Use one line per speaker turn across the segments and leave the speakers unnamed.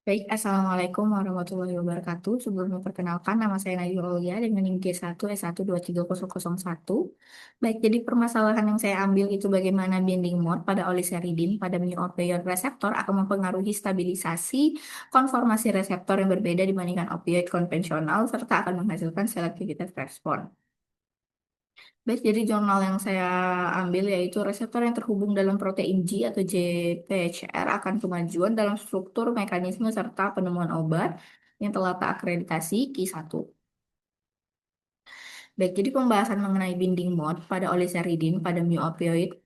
Baik, Assalamualaikum warahmatullahi wabarakatuh. Sebelum memperkenalkan, nama saya Nadia Aulia dengan NIM G1S1230001. Baik, jadi permasalahan yang saya ambil itu bagaimana binding mode pada oliseridin pada mu opioid reseptor akan mempengaruhi stabilisasi konformasi reseptor yang berbeda dibandingkan opioid konvensional serta akan menghasilkan selektivitas respon. Baik, jadi jurnal yang saya ambil yaitu reseptor yang terhubung dalam protein G atau JPCR akan kemajuan dalam struktur, mekanisme, serta penemuan obat yang telah terakreditasi Q1. Baik, jadi pembahasan mengenai binding mode pada oliseridin pada mu opioid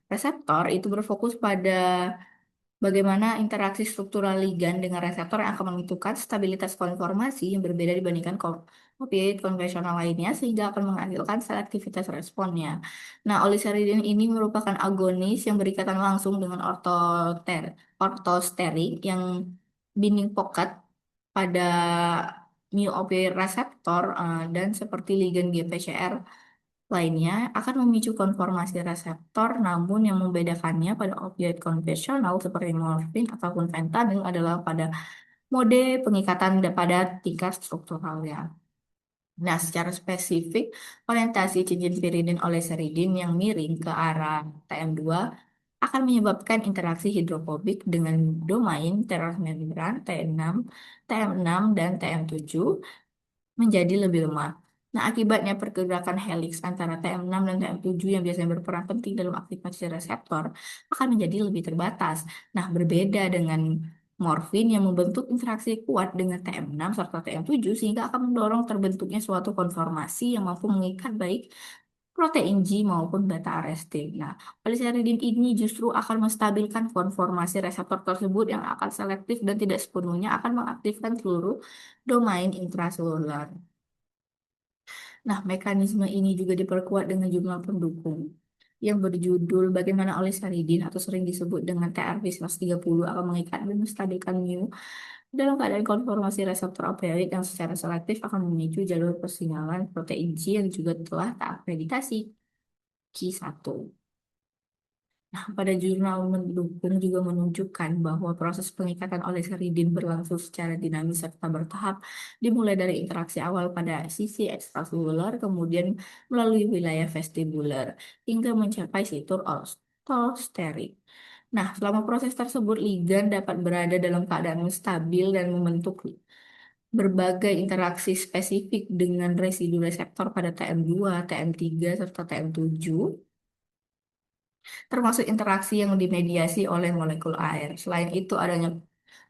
reseptor itu berfokus pada bagaimana interaksi struktural ligan dengan reseptor yang akan menentukan stabilitas konformasi yang berbeda dibandingkan opioid konvensional lainnya sehingga akan menghasilkan selektivitas responnya. Nah, oliseridin ini merupakan agonis yang berikatan langsung dengan ortosterik yang binding pocket pada mu opioid reseptor dan seperti ligan GPCR lainnya akan memicu konformasi reseptor, namun yang membedakannya pada opioid konvensional seperti morfin ataupun fentanyl adalah pada mode pengikatan pada tingkat strukturalnya. Nah, secara spesifik, orientasi cincin piridin oleh seridin yang miring ke arah TM2 akan menyebabkan interaksi hidrofobik dengan domain transmembran TM6, dan TM7 menjadi lebih lemah. Nah, akibatnya pergerakan heliks antara TM6 dan TM7 yang biasanya berperan penting dalam aktivasi reseptor akan menjadi lebih terbatas. Nah, berbeda dengan morfin yang membentuk interaksi kuat dengan TM6 serta TM7 sehingga akan mendorong terbentuknya suatu konformasi yang mampu mengikat baik protein G maupun beta arestin. Nah, polisaridin ini justru akan menstabilkan konformasi reseptor tersebut yang akan selektif dan tidak sepenuhnya akan mengaktifkan seluruh domain intraseluler. Nah, mekanisme ini juga diperkuat dengan jumlah pendukung yang berjudul bagaimana olisaridin atau sering disebut dengan TRV-130 akan mengikat dan menstabilkan mu dalam keadaan konformasi reseptor opioid yang secara selektif akan memicu jalur persignalan protein G yang juga telah terakreditasi Q1. Nah, pada jurnal mendukung juga menunjukkan bahwa proses pengikatan oleh seridin berlangsung secara dinamis serta bertahap, dimulai dari interaksi awal pada sisi ekstraseluler, kemudian melalui wilayah vestibuler, hingga mencapai situr aldosterik. Nah, selama proses tersebut, ligan dapat berada dalam keadaan stabil dan membentuk berbagai interaksi spesifik dengan residu reseptor pada TM2, TM3, serta TM7 termasuk interaksi yang dimediasi oleh molekul air. Selain itu, adanya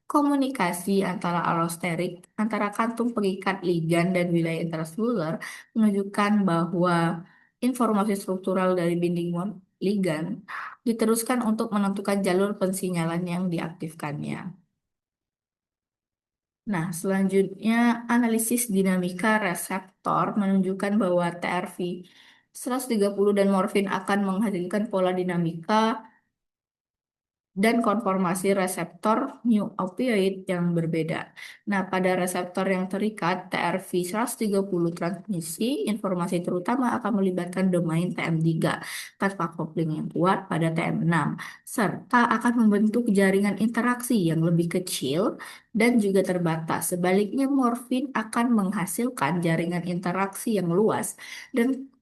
komunikasi antara allosterik antara kantung pengikat ligan dan wilayah intraseluler menunjukkan bahwa informasi struktural dari binding ligan diteruskan untuk menentukan jalur pensinyalan yang diaktifkannya. Nah, selanjutnya analisis dinamika reseptor menunjukkan bahwa TRV 130 dan morfin akan menghasilkan pola dinamika dan konformasi reseptor mu opioid yang berbeda. Nah, pada reseptor yang terikat TRV-130 transmisi informasi terutama akan melibatkan domain TM3 tanpa kopling yang kuat pada TM6 serta akan membentuk jaringan interaksi yang lebih kecil dan juga terbatas. Sebaliknya, morfin akan menghasilkan jaringan interaksi yang luas dan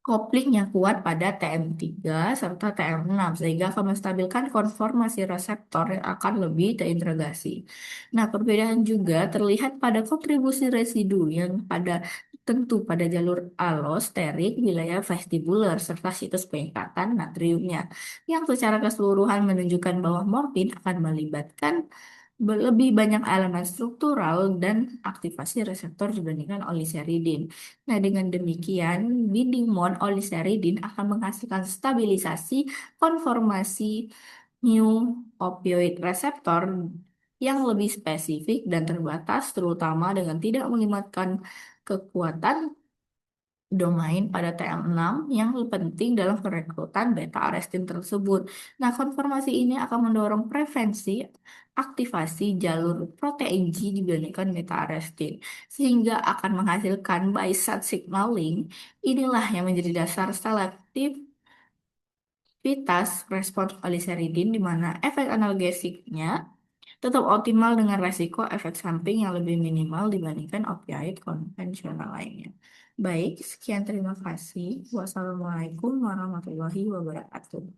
kopling yang kuat pada TM3 serta TM6 sehingga akan menstabilkan konformasi reseptor yang akan lebih terintegrasi. Nah, perbedaan juga terlihat pada kontribusi residu yang tentu pada jalur alosterik wilayah vestibuler serta situs pengikatan natriumnya yang secara keseluruhan menunjukkan bahwa morfin akan melibatkan lebih banyak elemen struktural dan aktivasi reseptor dibandingkan oliseridin. Nah, dengan demikian, binding mode oliseridin akan menghasilkan stabilisasi konformasi mu opioid reseptor yang lebih spesifik dan terbatas, terutama dengan tidak melibatkan kekuatan domain pada TM6 yang penting dalam perekrutan beta arestin tersebut. Nah, konformasi ini akan mendorong prevensi aktivasi jalur protein G dibandingkan beta arestin, sehingga akan menghasilkan by side signaling. Inilah yang menjadi dasar selektivitas respons oliseridin, di mana efek analgesiknya tetap optimal dengan resiko efek samping yang lebih minimal dibandingkan opioid konvensional lainnya. Baik, sekian terima kasih. Wassalamualaikum warahmatullahi wabarakatuh.